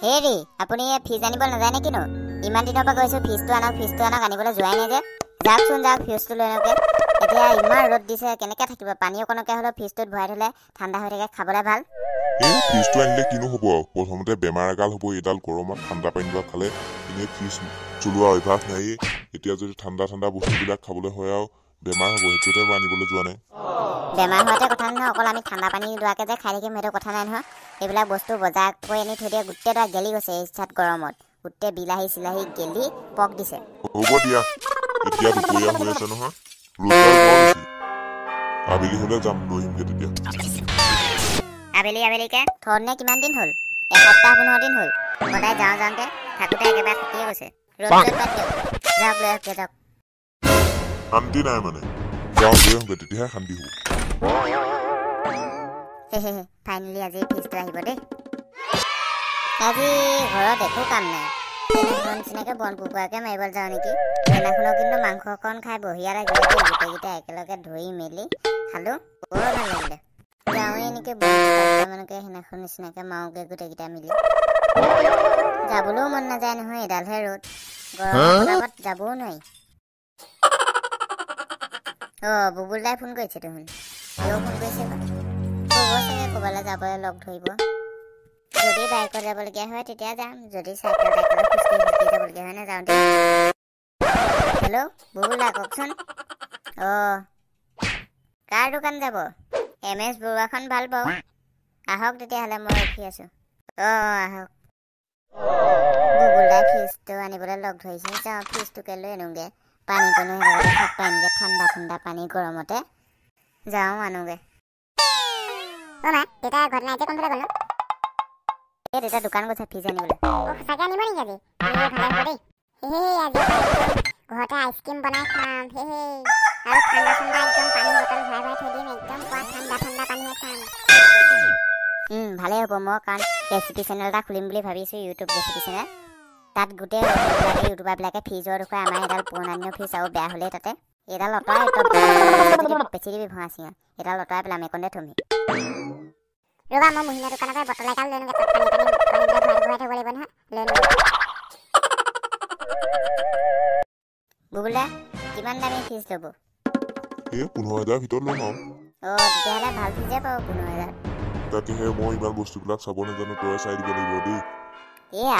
হেৰি আপুনি ফিজ আনিব নাযায় নে কিনো? ইমান দিনৰ পৰা কৈছোঁ ফিজটো আনক আনিবলৈ যোৱাই নাই যে। যাওকচোন যাওক ফিজটো লৈ আনকে। এতিয়া ইমান ৰ'দ দিছে কেনেকৈ থাকিব? পানী অকণকে হ'লেও ফিজটোত ভৰাই থ'লে ঠাণ্ডা হৈ থাকে, খাবলৈ ভাল। এই ফ্ৰিজটো আনিলে কিনো হ'ব আৰু প্ৰথমতে বেমাৰ এগাল হ'ব। এইডাল গৰমত ঠাণ্ডা পানীবিলাক খালে এনেই ফ্ৰিজ চলোৱা অভ্যাস নায়েই। এতিয়া যদি ঠাণ্ডা বস্তুবিলাক খাবলৈ হয় আৰু বেমাৰ হ'ব। সেইটোতে মই আনিবলৈ যোৱা নাই। বেমাৰ হোৱাতে কথা নহয়, অকল আমি ঠাণ্ডা পানী লোৱাকৈ যে খাই থাকিম সেইটো কথা নাই নহয়। এইবিলাক বস্তু বজাৰ কৰি আনি থৈ দিয়ে, গোটেইটা গেলি গৈছে এই চাত গৰমত। গোটেই বিলাহী চিলাহী গেলি পক দিছে। হ'ব দিয়া, এতিয়া দুপৰীয়া হৈ আছে নহয়, ৰ'দডাল বৰ বেছি। আবেলি হ'লে যাম, লৈ আহিমগৈ তেতিয়া। আবেলিকে থওঁতে কিমান দিন হ'ল? এসপ্তাহ 15 দিন হ'ল। সদায় যাওঁতে থাকোঁতে একেবাৰে থাকিয়ে গৈছে। ৰ'দ বাদ দিয়ক, যাওক লৈ আহক যাওক। শান্তি নাই মানে, যাওঁ লৈ আহোঁগৈ তেতিয়াহে শান্তি হ'ব। ফাইনেলি আজি ফিজটো আহিব দেই। আজি ঘৰত একো কাম নাই, সেইদিনাখনৰ নিচিনাকৈ বন কুকুৰাকে মাৰিবলৈ যাওঁ নেকি। সেইদিনাখনৰ কিন্তু মাংস অকণ খাই বঢ়িয়া লাগিলে দেই। গোটেইকেইটা একেলগে ধৰি মেলি খালোঁ, বৰ ভাল লাগিলে। যাওঁৱেই নেকি বন কুকুৰাকেইটামানকে সেইদিনাখন নিচিনাকৈ মাৰোঁগৈ গোটেইকেইটা মিলি। যাবলৈও মন নাযায় নহয়, এডালহে ৰ'দ। গৰমত যাবও নোৱাৰি। বুবুল দাই ফোন কৰিছে দেখোন। সিও ফোন কৰিছে ক'ব চাগে ক'ৰবালৈ যাবলৈ লগ ধৰিব। যদি বাইকত যাবলগীয়া হয় তেতিয়া যাম, যদি চাইকেল খোজকাঢ়ি যাবলগীয়া হয় নাযাওঁ দেই। হেল্ল' বুবুল দা কওকচোন। কাৰ দোকান যাব? MS বৰুৱাখন ভাল পাওঁ। আহক তেতিয়াহ'লে মই ৰখি আছোঁ। আহক। বুবুল দাই ফ্ৰিজটো আনিবলৈ লগ ধৰিছে, যাওঁ ফ্ৰিজটোকে লৈ আনোগৈ। পানীকণো সেইভাগতে খাব পাৰিমগৈ, ঠাণ্ডা পানী গৰমতে। যাওঁ আনোগৈ। মা দেউতা ঘৰত নাই যে, কোনফালে গ'ল? এই দেউতা দোকান গৈছে ফ্ৰিজ আনিবলৈ। সঁচাকৈ আনিব নেকি আজি? ভালে হ'ব দেই। আজি ঘৰতে আইচক্ৰীম বনাই খাম। আৰু ঠাণ্ডা একদম পানী বটল ভৰাই থৈ দিম, একদম পুৰা ঠাণ্ডা পানীয়ে খাম। ভালেই হ'ব। মই কাৰণ ৰেচিপি চেনেল এটা খুলিম বুলি ভাবিছোঁ, ইউটিউব ৰেচিপি চেনেল। তাত গোটেই ইউটিউবাৰবিলাকে ফ্ৰিজৰ দেখুৱাই। আমাৰ এইডাল পুৰণা দিনৰ ফ্ৰিজ আৰু বেয়া হ'লেই তাতে। এইডাল অঁতৰাই বেছি দিবি ভঙা চিঙা। এইডাল অঁতৰাই পেলাম, এইকণতে থ'মি। ৰ'বা মই মহিলা দোকানৰ পৰা বটল এগাল লৈ আনোগৈ, তাত পানীবিলাক ভৰাই থ'ব লাগিব নহয়, লৈ আনোগৈ। বুবুল দা কিমান দামী ফ্ৰিজ ল'ব? 15,000 ভিতৰত ল'ম আৰু। তেতিয়াহ'লে ভাল ফ্ৰিজে পাব 15,000। তাকেহে মই ইমান বস্তুবিলাক চাব নাজানো, তই চাই দিব লাগিব দেই।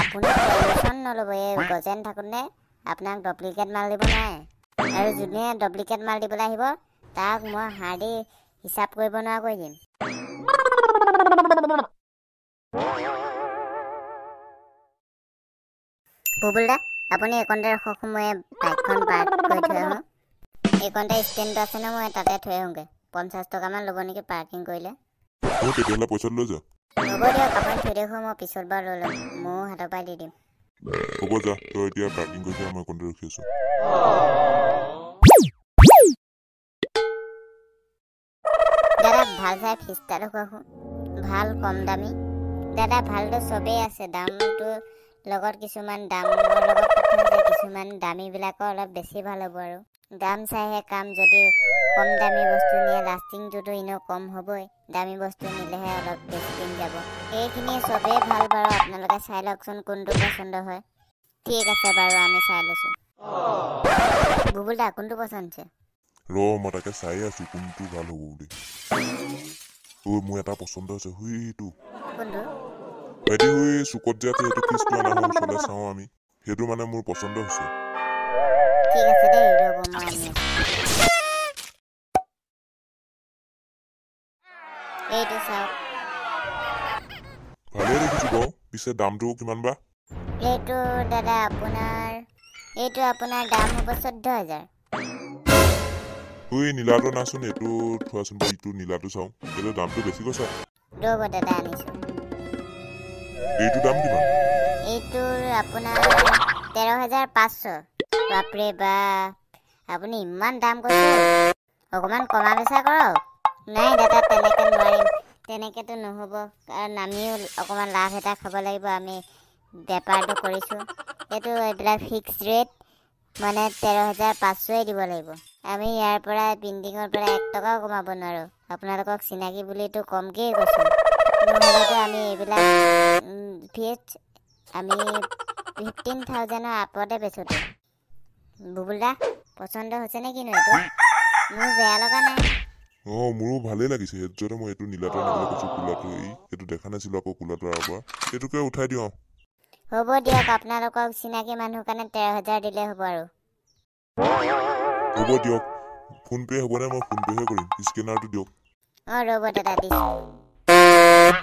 আপুনি টেনশ্যন নল'ব। এই গজেন থাকোঁতে আপোনাক ডুপ্লিকেট মাল দিব নাই। আৰু যোনে ডুপ্লিকেট মাল দিবলৈ আহিব তাক মই হাৰ্ডি হিচাপ কৰিব নোৱাৰা কৰি দিম। বুবুল দা আপুনি এইকণতে ৰখক, মই বাইকখন পাৰ্ক কৰি থৈ আহোঁ। এইকণতে ষ্টেণ্ডটো আছে ন, মই তাতে থৈ আহোঁগৈ। 50 টকামান ল'ব নেকি পাৰ্কিং কৰিলে? তেতিয়াহ'লে পইচাটো লৈ যা। হ'ব দিয়ক, আপুনি থৈ দিয়ক, মই পিছত বাৰু লৈ ল'ম। ময়ো হাতৰ পৰাই দি দিম। হ'ব যা, তই এতিয়া পাৰ্কিং কৰি থৈ মই এইকণতে ৰখি আছোঁ। দাদা ভাল চাই ফ্ৰিজ এটা দেখুৱাচোন, ভাল কম দামী। দাদা ভালটো চবেই আছে, দামটো লগত কিছুমান দামৰ লগত কথা আছে, কিছুমান দামীবিলাকৰ অলপ বেছি ভাল হ'ব। আৰু দাম চাইহে কাম। যদি কম দামী বস্তু নিয়ে লাষ্টিংটোতো এনেও কম হ'বই, দামী বস্তু নিলেহে অলপ বেছি দিন যাব। এইখিনিয়ে চবেই ভাল বাৰু, আপোনালোকে চাই লওকচোন কোনটো পচন্দ হয়। ঠিক আছে বাৰু, আমি চাই লৈছোঁ। বুবুল দা কোনটো পচন্দ হৈছে? মই তাকে চাই আছোঁ কোনটো ভাল হ'ব বুলি। মোৰ এটা পচন্দ হৈছে, সেইটো কোনটো? ভাইটি চুকত যে আছে সেইটো ফ্ৰিজটো অনা হ'ল, চলাই চাওঁ আমি। সেইটো মানে মোৰ পচন্দ হৈছে। ঠিক আছে দেই, ৰ'ব মই আনি আছোঁ। এইটো চাওক। ভালেই দেখিছোঁ বাৰু, পিছে দামটো কিমান বা? এইটো দাদা আপোনাৰ দাম হ'ব 14,000। নীলাটো নাচোন, এইটো থোৱাচোন বাৰু, ইটো নীলাটো চাওঁ। এইটো দামটো বেছি কৈছা। ৰ'ব দাদা আনিছোঁ। এইটো দাম কিমান? এইটোৰ আপোনাৰ 13,500। বাপৰে বাপ, আপুনি ইমান দাম কৈছে, অকণমান কমা বেচা কৰক। নাই দাদা তেনেকৈ নোৱাৰিম, তেনেকৈতো নহ'ব। কাৰণ আমিও অকণমান লাভ এটা খাব লাগিব, আমি বেপাৰটো কৰিছোঁ। এইবিলাক ফিক্স ৰেট, মানে 13,500 দিব লাগিব। আমি ইয়াৰ পৰা প্ৰিণ্টিঙৰ পৰা 1 টকাও কমাব নোৱাৰোঁ। আপোনালোকক চিনাকি বুলিতো কমকেই কৈছোঁ, নহ'লেতো আমি এইবিলাক ফিক্স আমি 15,000 আপতে বেচোতো বুবুলদা পছন্দ হৈছে নে কিনো এইটো মোৰ বেয়া লগা নাই মোৰো ভালেই লাগিছে সেইটোতে মই এইটো নীলাটো আনিবলৈ কৈছো কোলাটো এইটো দেখা নাছিলো আকৌ কোলাটো আৰু পৰা এইটোকে উঠাই দিওঁ হ'ব দিয়ক আপোনালোকক চিনাকি মানুহ কাৰণে 13,000 দিলে হ'ব আৰু হ'ব দিয়ক ফোন পে' হ'বনে মই ফোন পে'হে কৰিম স্কেনাৰটো দিয়ক ৰ'ব দাদা দিছোঁ